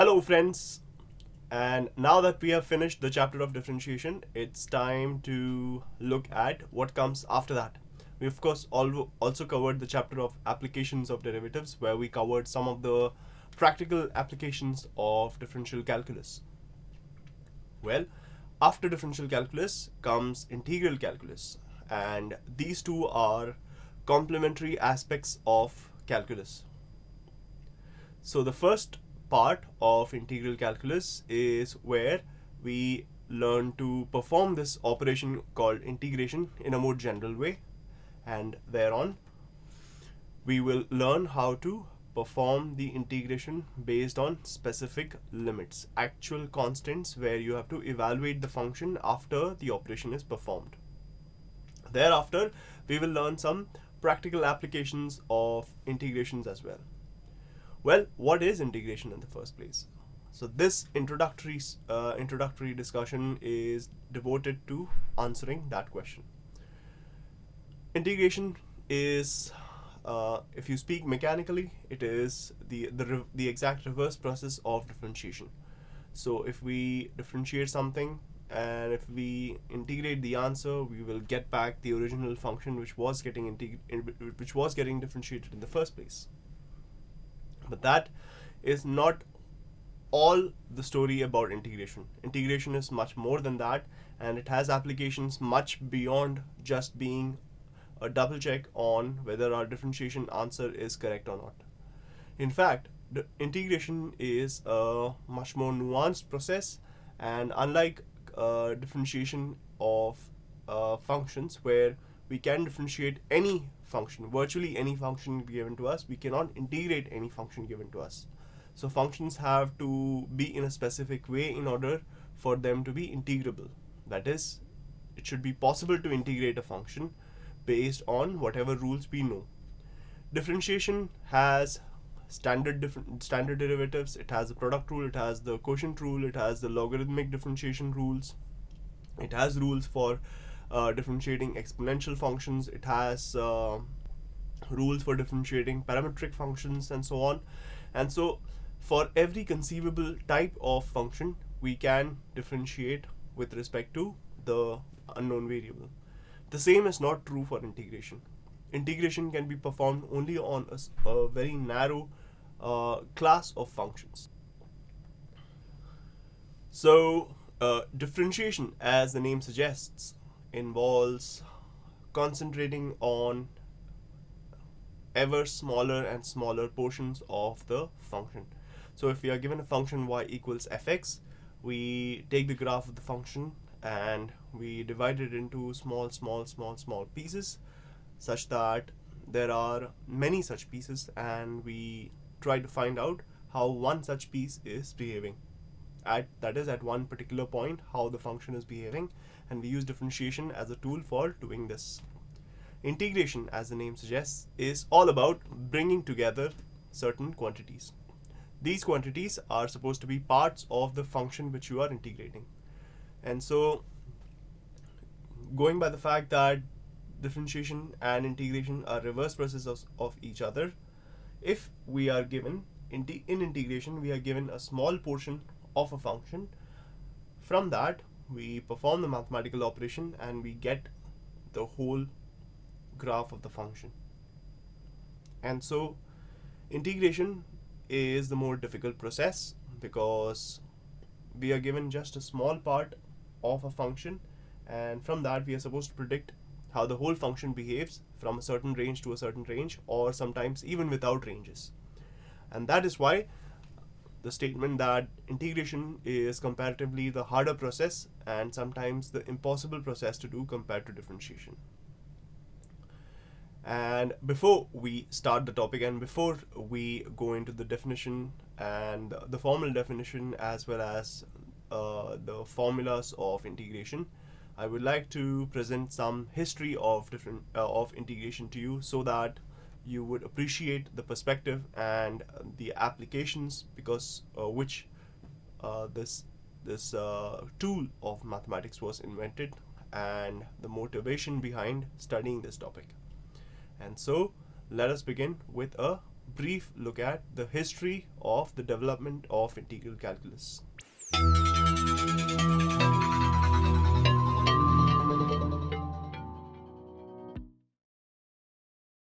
Hello friends, and now that we have finished the chapter of differentiation, it's time to look at what comes after that. We of course also covered the chapter of applications of derivatives, where we covered some of the practical applications of differential calculus. Well, after differential calculus comes integral calculus, and these two are complementary aspects of calculus. So the first part of integral calculus is where we learn to perform this operation called integration in a more general way, and thereon we will learn how to perform the integration based on specific limits, actual constants where you have to evaluate the function after the operation is performed. Thereafter, we will learn some practical applications of integrations as well. Well, what is integration in the first place? So this introductory discussion is devoted to answering that question. Integration is, if you speak mechanically, it is the exact reverse process of differentiation. So if we differentiate something and if we integrate the answer, we will get back the original function which was getting differentiated in the first place. But that is not all the story about integration. Integration is much more than that, and it has applications much beyond just being a double check on whether our differentiation answer is correct or not. In fact, the integration is a much more nuanced process, and unlike differentiation of functions where we can differentiate any function, virtually any function given to us, we cannot integrate any function given to us. So functions have to be in a specific way in order for them to be integrable. That is, it should be possible to integrate a function based on whatever rules we know. Differentiation has standard derivatives. It has the product rule, it has the quotient rule, it has the logarithmic differentiation rules, it has rules for differentiating exponential functions, it has rules for differentiating parametric functions, and so on. And so for every conceivable type of function, we can differentiate with respect to the unknown variable. The same is not true for integration. Integration can be performed only on a very narrow class of functions. So differentiation, as the name suggests, involves concentrating on ever smaller and smaller portions of the function. So if we are given a function y equals fx, we take the graph of the function and we divide it into small pieces, such that there are many such pieces, and we try to find out how one such piece is behaving at one particular point, how the function is behaving, and we use differentiation as a tool for doing this. Integration, as the name suggests, is all about bringing together certain quantities. These quantities are supposed to be parts of the function which you are integrating. And so, going by the fact that differentiation and integration are reverse processes of each other, if we are given in integration, we are given a small portion of a function. From that, we perform the mathematical operation and we get the whole graph of the function. And so integration is the more difficult process, because we are given just a small part of a function, and from that we are supposed to predict how the whole function behaves from a certain range to a certain range, or sometimes even without ranges. And that is why the statement that integration is comparatively the harder process and sometimes the impossible process to do compared to differentiation. And before we start the topic, and before we go into the definition and the formal definition as well as the formulas of integration, I would like to present some history of integration to you, so that you would appreciate the perspective and the applications because which this tool of mathematics was invented, and the motivation behind studying this topic. And so let us begin with a brief look at the history of the development of integral calculus.